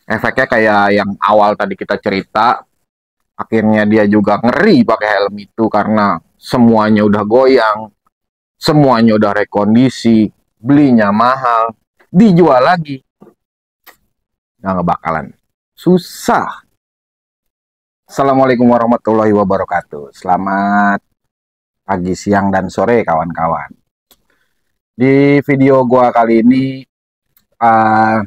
Efeknya kayak yang awal tadi kita cerita, akhirnya dia juga ngeri pakai helm itu karena semuanya udah goyang, semuanya udah rekondisi, belinya mahal, dijual lagi. Nggak bakalan. Susah. Assalamualaikum warahmatullahi wabarakatuh. Selamat pagi, siang, dan sore kawan-kawan. Di video gua kali ini, uh,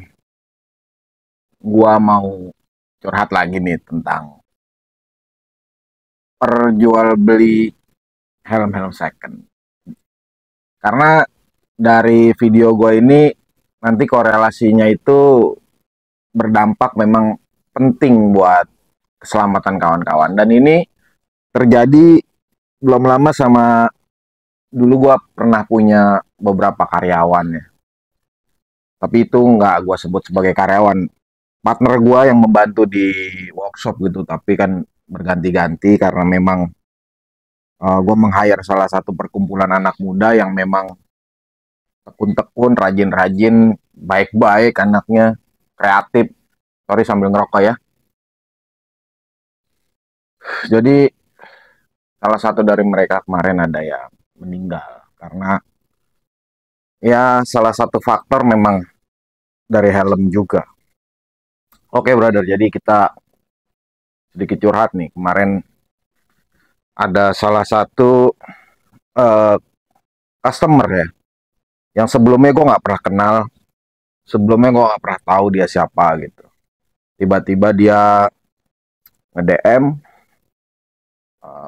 gua mau curhat lagi nih tentang perjualbeli helm-helm second. Karena dari video gue ini nanti korelasinya itu berdampak memang penting buat keselamatan kawan-kawan. Dan ini terjadi belum lama sama dulu gue pernah punya beberapa karyawan ya. Tapi itu nggak gue sebut sebagai karyawan. Partner gue yang membantu di workshop gitu. Tapi kan berganti-ganti karena memang gue meng-hire salah satu perkumpulan anak muda yang memang tekun-tekun, rajin-rajin, baik-baik anaknya, kreatif. Sorry sambil ngerokok ya. Jadi salah satu dari mereka kemarin ada yang meninggal karena ya salah satu faktor memang dari helm juga. Oke brother, jadi kita sedikit curhat nih. Kemarin ada salah satu uh, customer ya, yang sebelumnya gue nggak pernah kenal, sebelumnya gue nggak pernah tahu dia siapa gitu. Tiba-tiba dia nge-DM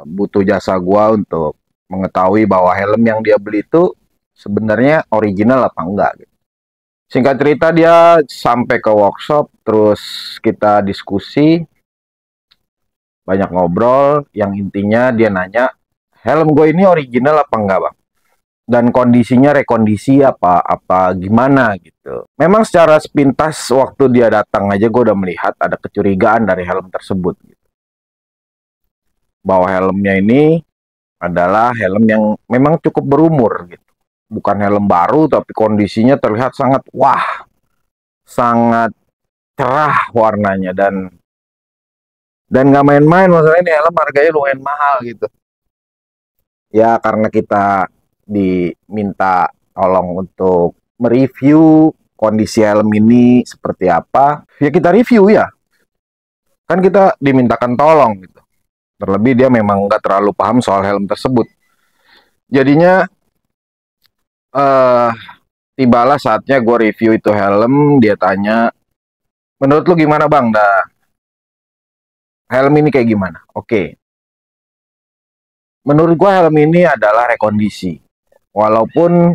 butuh jasa gua untuk mengetahui bahwa helm yang dia beli itu sebenarnya original apa enggak gitu. Singkat cerita dia sampai ke workshop, terus kita diskusi, banyak ngobrol, yang intinya dia nanya, helm gue ini original apa enggak bang? Dan kondisinya rekondisi apa gimana gitu. Memang secara sepintas waktu dia datang aja gue udah melihat ada kecurigaan dari helm tersebut. Gitu. Bahwa helmnya ini adalah helm yang memang cukup berumur gitu. Bukan helm baru tapi kondisinya terlihat sangat sangat cerah warnanya dan nggak main-main, masalah ini helm harganya lumayan mahal gitu. Ya karena kita diminta tolong untuk mereview kondisi helm ini seperti apa, ya kita review ya. Kan kita dimintakan tolong gitu. Terlebih dia memang nggak terlalu paham soal helm tersebut. Jadinya eh tibalah saatnya gue review itu helm. Dia tanya, menurut lu gimana bang, dah helm ini kayak gimana? Oke, menurut gue helm ini adalah rekondisi, walaupun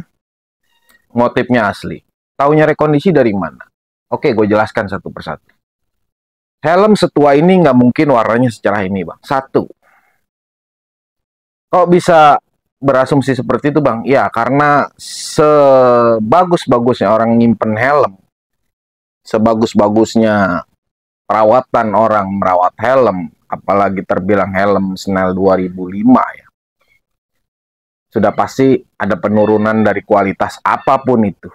motifnya asli. Taunya rekondisi dari mana? Oke, gue jelaskan satu persatu. Helm setua ini nggak mungkin warnanya secerah ini bang. Satu, kok bisa berasumsi seperti itu bang? Ya karena sebagus-bagusnya orang nyimpen helm, sebagus-bagusnya perawatan orang merawat helm, apalagi terbilang helm Snell 2005 ya, sudah pasti ada penurunan dari kualitas apapun itu.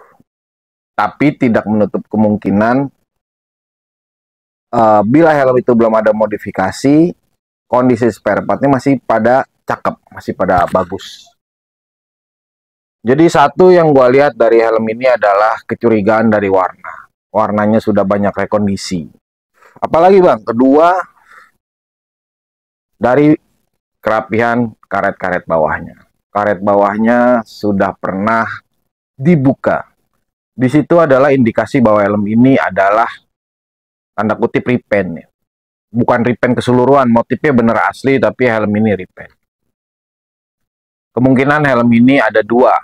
Tapi tidak menutup kemungkinan bila helm itu belum ada modifikasi, kondisi spare partnya masih pada cakep, masih pada bagus. Jadi satu yang gue lihat dari helm ini adalah kecurigaan dari warna. Warnanya sudah banyak rekondisi. Apalagi bang, kedua dari kerapihan karet-karet bawahnya. Karet bawahnya sudah pernah dibuka. Di situ adalah indikasi bahwa helm ini adalah tanda kutip repaint. Bukan repaint keseluruhan, motifnya bener asli, tapi helm ini repaint. Kemungkinan helm ini ada dua,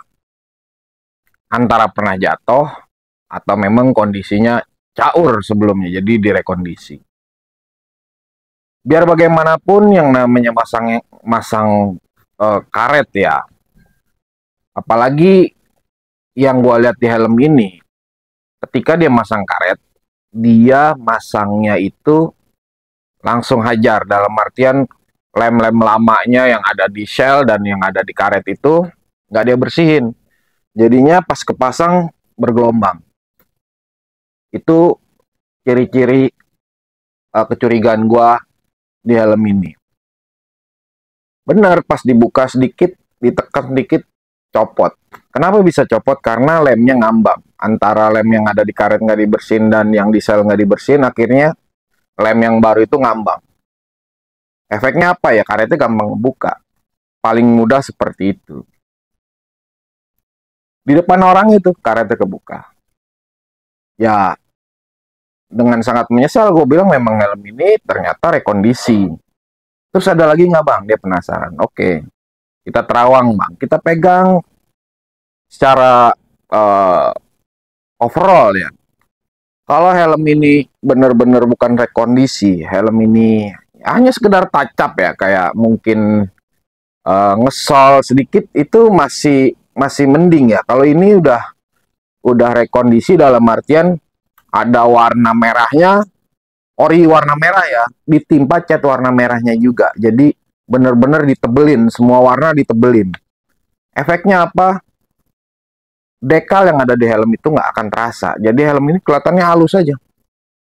antara pernah jatuh atau memang kondisinya caur sebelumnya, jadi direkondisi. Biar bagaimanapun yang namanya masang karet ya, apalagi yang gue lihat di helm ini, ketika dia masang karet, dia masangnya itu langsung hajar, dalam artian lem-lem lamanya yang ada di shell dan yang ada di karet itu nggak dia bersihin, jadinya pas kepasang bergelombang. Itu ciri-ciri kecurigaan gua di helm ini. Bener, pas dibuka sedikit, ditekan sedikit, copot. Kenapa bisa copot? Karena lemnya ngambang. Antara lem yang ada di karet nggak dibersihin dan yang di sel nggak dibersihin, akhirnya lem yang baru itu ngambang. Efeknya apa ya? Karetnya gampang buka. Paling mudah seperti itu. Di depan orang itu karetnya kebuka. Ya, dengan sangat menyesal gue bilang memang helm ini ternyata rekondisi. Terus ada lagi nggak bang? Dia penasaran. Oke, kita terawang bang. Kita pegang secara overall ya. Kalau helm ini benar-benar bukan rekondisi, helm ini hanya sekedar touch up ya, kayak mungkin ngesol sedikit, itu masih mending ya. Kalau ini udah rekondisi dalam artian ada warna merahnya, ori warna merah ya, ditimpa cat warna merahnya juga. Jadi bener-bener ditebelin, semua warna ditebelin. Efeknya apa? Dekal yang ada di helm itu nggak akan terasa. Jadi helm ini kelihatannya halus aja.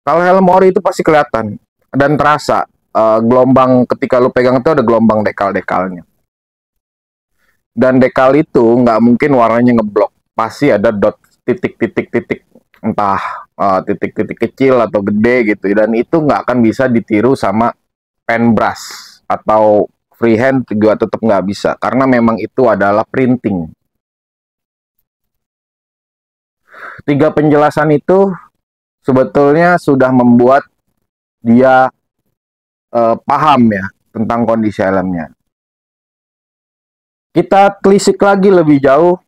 Kalau helm ori itu pasti kelihatan dan terasa. Gelombang ketika lu pegang itu ada gelombang dekal-dekalnya. Dan dekal itu nggak mungkin warnanya ngeblok. Pasti ada dot, titik-titik-titik. Entah titik-titik kecil atau gede gitu. Dan itu nggak akan bisa ditiru sama pen brush atau freehand juga tetap nggak bisa. Karena memang itu adalah printing. Tiga penjelasan itu sebetulnya sudah membuat dia paham ya tentang kondisi helmnya. Kita telisik lagi lebih jauh,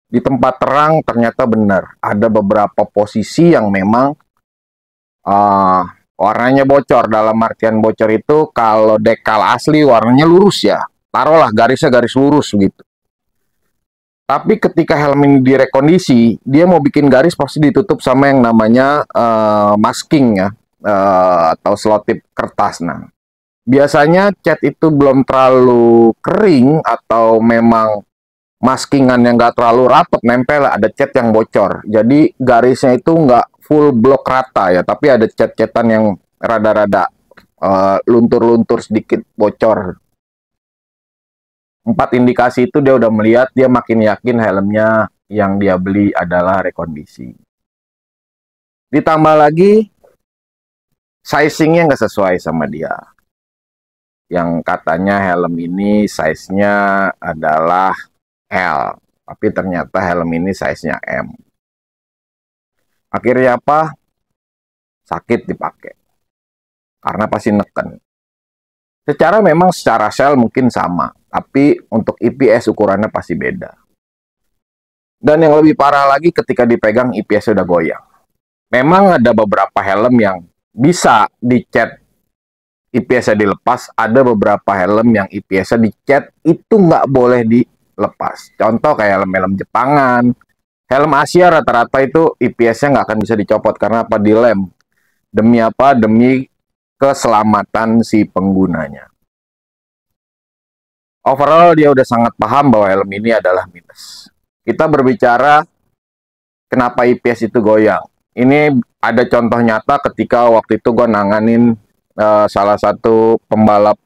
di tempat terang ternyata benar. Ada beberapa posisi yang memang warnanya bocor. Dalam artian bocor itu kalau dekal asli warnanya lurus ya. Taruhlah garisnya garis lurus gitu. Tapi ketika helm ini direkondisi, dia mau bikin garis pasti ditutup sama yang namanya masking ya, atau selotip kertas. Nah, biasanya cat itu belum terlalu kering atau memang maskingan yang nggak terlalu rapat nempel, ada cat yang bocor. Jadi garisnya itu nggak full blok rata ya, tapi ada cat-catan yang rada-rada luntur-luntur sedikit bocor. 4 indikasi itu dia udah melihat, dia makin yakin helmnya yang dia beli adalah rekondisi. Ditambah lagi sizingnya nggak sesuai sama dia. Yang katanya helm ini size-nya adalah L, tapi ternyata helm ini size-nya M. Akhirnya apa? Sakit dipakai. Karena pasti neken. Secara memang secara sel mungkin sama, tapi untuk IPS ukurannya pasti beda. Dan yang lebih parah lagi ketika dipegang IPS udah goyang. Memang ada beberapa helm yang bisa dicat IPS-nya dilepas, ada beberapa helm yang IPS-nya dicat itu nggak boleh dilepas. Contoh kayak helm-helm Jepangan, helm Asia rata-rata itu IPS-nya nggak akan bisa dicopot karena apa? Dilem. Demi apa? Demi keselamatan si penggunanya. Overall dia udah sangat paham bahwa helm ini adalah minus. Kita berbicara kenapa IPS itu goyang. Ini ada contoh nyata ketika waktu itu gue nanganin salah satu pembalap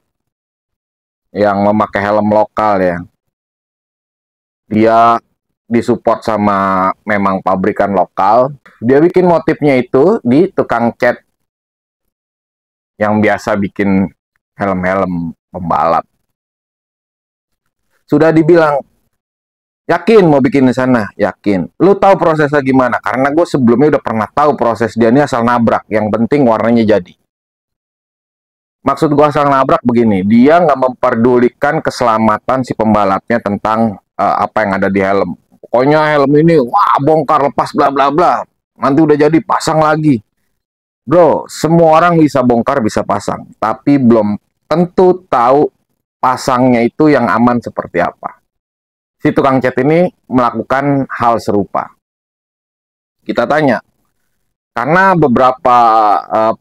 yang memakai helm lokal ya. Dia disupport sama memang pabrikan lokal. Dia bikin motifnya itu di tukang cat yang biasa bikin helm-helm pembalap. Sudah dibilang, yakin mau bikin di sana? Yakin. Lu tahu prosesnya gimana? Karena gue sebelumnya udah pernah tahu proses dia ini asal nabrak. Yang penting warnanya jadi. Maksud gue asal nabrak begini, dia nggak memperdulikan keselamatan si pembalapnya tentang apa yang ada di helm. Pokoknya helm ini, wah bongkar lepas bla bla bla. Nanti udah jadi pasang lagi. Bro, semua orang bisa bongkar, bisa pasang. Tapi belum tentu tahu pasangnya itu yang aman seperti apa. Si tukang cat ini melakukan hal serupa. Kita tanya, karena beberapa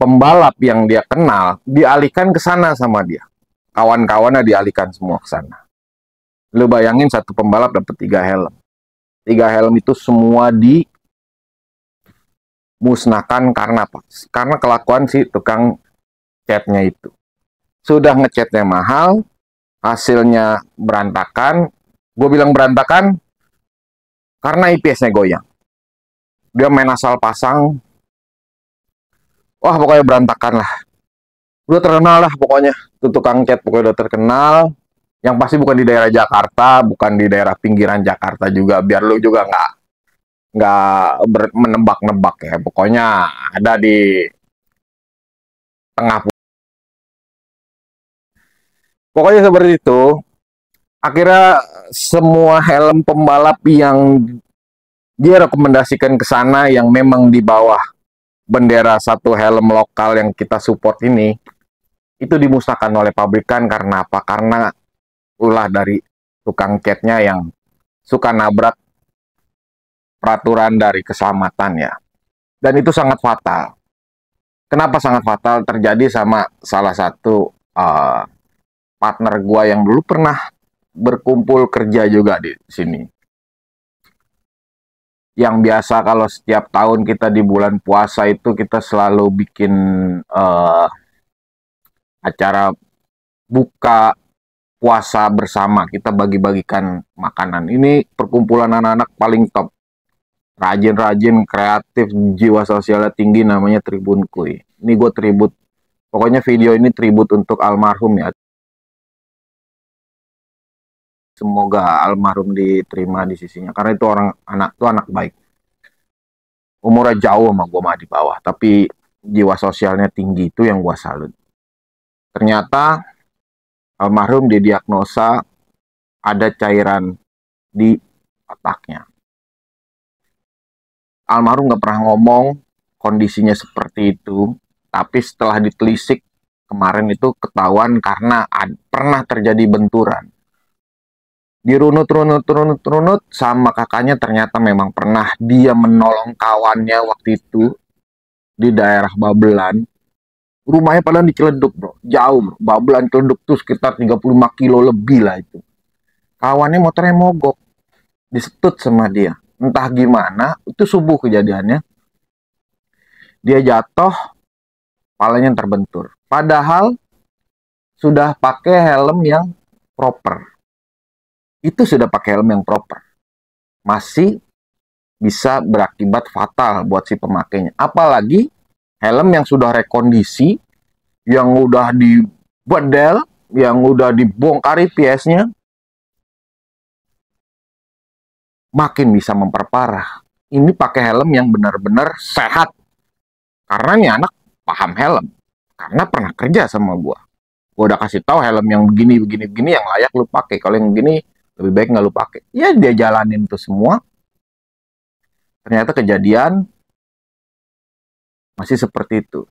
pembalap yang dia kenal, dialihkan ke sana sama dia. Kawan-kawannya dialihkan semua ke sana. Lu bayangin satu pembalap dapat 3 helm. 3 helm itu semua musnahkan karena apa? Karena kelakuan si tukang catnya itu. Sudah ngecatnya mahal, hasilnya berantakan. Gue bilang berantakan karena IPS-nya goyang. Dia main asal pasang, wah pokoknya berantakan lah. Udah terkenal lah pokoknya, itu tukang cat pokoknya udah terkenal. Yang pasti bukan di daerah Jakarta, bukan di daerah pinggiran Jakarta juga, biar lu juga nggak menebak-nebak ya. Pokoknya ada di tengah. Pokoknya seperti itu. Akhirnya semua helm pembalap yang dia rekomendasikan ke sana yang memang di bawah bendera satu helm lokal yang kita support ini, itu dimusnahkan oleh pabrikan karena apa? Karena ulah dari tukang catnya yang suka nabrak peraturan dari keselamatan ya. Dan itu sangat fatal. Kenapa sangat fatal? Terjadi sama salah satu partner gua yang dulu pernah berkumpul kerja juga di sini. Yang biasa kalau setiap tahun kita di bulan puasa itu kita selalu bikin acara buka puasa bersama. Kita bagi-bagikan makanan. Ini perkumpulan anak-anak paling top. Rajin-rajin, kreatif, jiwa sosialnya tinggi, namanya Tribun Kuy. Ini gue tribut. Pokoknya video ini tribut untuk almarhum ya. Semoga almarhum diterima di sisinya. Karena itu anak baik. Umurnya jauh sama gue mah di bawah. Tapi jiwa sosialnya tinggi, itu yang gue salut. Ternyata almarhum didiagnosa ada cairan di otaknya. Almarhum nggak pernah ngomong kondisinya seperti itu, tapi setelah ditelisik kemarin itu ketahuan karena pernah terjadi benturan. Dirunut sama kakaknya, ternyata memang pernah dia menolong kawannya waktu itu di daerah Babelan. Rumahnya padahal di Ciledug, bro. Jauh, bro. Babelan Ciledug tuh sekitar 35 kilo lebih lah itu. Kawannya motornya mogok. Disetut sama dia. Entah gimana, itu subuh kejadiannya. Dia jatuh, kepalanya terbentur. Padahal sudah pakai helm yang proper. Itu sudah pakai helm yang proper. Masih bisa berakibat fatal buat si pemakainya. Apalagi helm yang sudah rekondisi, yang udah dibedel, yang udah dibongkar IPS-nya, makin bisa memperparah. Ini pakai helm yang benar-benar sehat. Karena nih anak paham helm. Karena pernah kerja sama gue. Gue udah kasih tahu helm yang begini yang layak lu pakai. Kalau yang begini lebih baik nggak lu pakai. Ya dia jalanin itu semua. Ternyata kejadian masih seperti itu.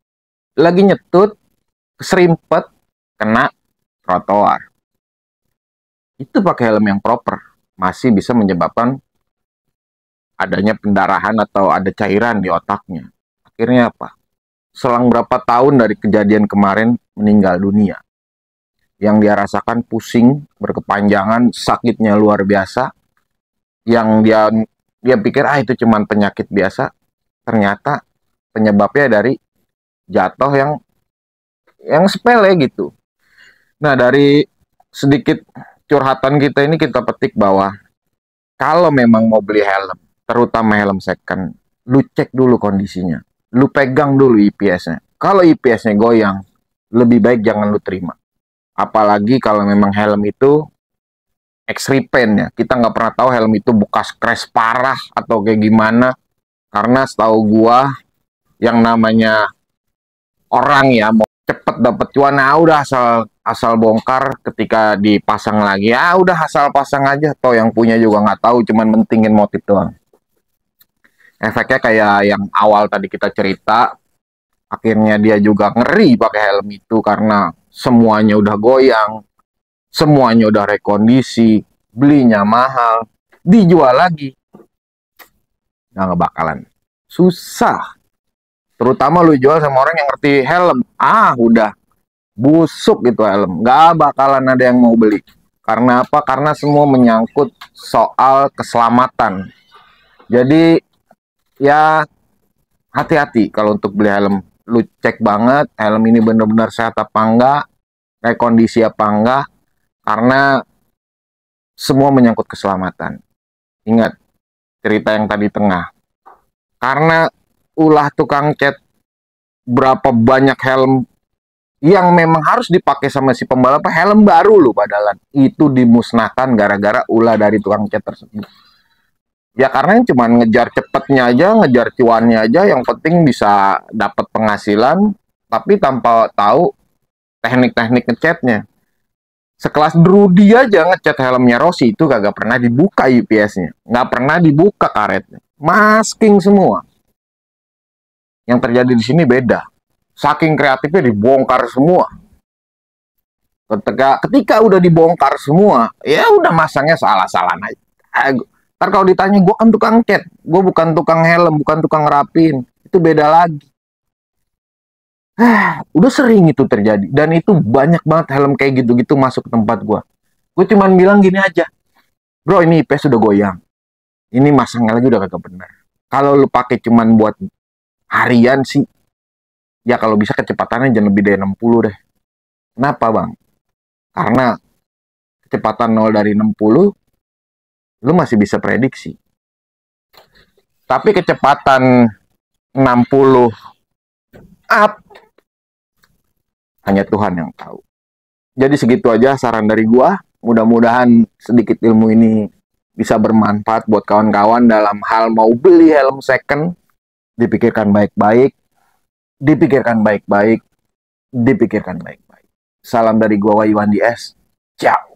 Lagi nyetut, keserimpet, kena trotoar. Itu pakai helm yang proper. Masih bisa menyebabkan adanya pendarahan atau ada cairan di otaknya. Akhirnya apa? Selang berapa tahun dari kejadian kemarin meninggal dunia. Yang dia rasakan pusing, berkepanjangan, sakitnya luar biasa. Yang dia pikir itu cuma penyakit biasa. Ternyata penyebabnya dari jatuh yang sepele gitu. Nah, dari sedikit curhatan kita ini kita petik bahwa kalau memang mau beli helm, terutama helm second, lu cek dulu kondisinya. Lu pegang dulu IPS-nya. Kalau IPS-nya goyang, lebih baik jangan lu terima. Apalagi kalau memang helm itu X-Repaint ya. Kita nggak pernah tahu helm itu bekas crash parah atau kayak gimana. Karena setahu gua, yang namanya orang ya mau cepet dapet cuan, udah asal bongkar, ketika dipasang lagi udah asal pasang aja. Toh yang punya juga nggak tahu, cuman mentingin motif doang. Efeknya kayak yang awal tadi kita cerita, akhirnya dia juga ngeri pakai helm itu karena semuanya udah goyang, semuanya udah rekondisi, belinya mahal, dijual lagi. Nggak bakalan. Susah. Terutama lu jual sama orang yang ngerti helm. Udah busuk gitu helm. Nggak bakalan ada yang mau beli. Karena apa? Karena semua menyangkut soal keselamatan. Jadi ya hati-hati kalau untuk beli helm. Lu cek banget helm ini benar-benar sehat apa enggak, kayak kondisi apa enggak, karena semua menyangkut keselamatan. Ingat cerita yang tadi tengah. Karena ulah tukang cat berapa banyak helm yang memang harus dipakai sama si pembalap, helm baru lu padahal itu dimusnahkan gara-gara ulah dari tukang cat tersebut. Ya karena cuma ngejar cepetnya aja, ngejar cuannya aja, yang penting bisa dapat penghasilan, tapi tanpa tahu teknik-teknik ngecatnya. Sekelas Drudi aja ngecat helmnya Rossi itu kagak pernah dibuka UPS-nya, nggak pernah dibuka karetnya, masking semua. Yang terjadi di sini beda, saking kreatifnya dibongkar semua. Ketika udah dibongkar semua, ya udah masangnya salah-salah aja. Ntar kalau ditanya, gue kan tukang cat, gue bukan tukang helm, bukan tukang rapin, itu beda lagi. Udah sering itu terjadi, dan itu banyak banget helm kayak gitu-gitu masuk ke tempat gue. Gue cuman bilang gini aja, bro ini IPS sudah goyang, ini masangnya lagi udah kagak benar. Kalau lu pakai cuman buat harian sih, ya kalau bisa kecepatannya jangan lebih dari 60 deh. Kenapa bang? Karena kecepatan 0 dari 60 lu masih bisa prediksi. Tapi kecepatan 60 up, hanya Tuhan yang tahu. Jadi segitu aja saran dari gua. Mudah-mudahan sedikit ilmu ini bisa bermanfaat buat kawan-kawan dalam hal mau beli helm second. Dipikirkan baik-baik, dipikirkan baik-baik, dipikirkan baik-baik. Salam dari gua Wahyu Andi S. Ciao.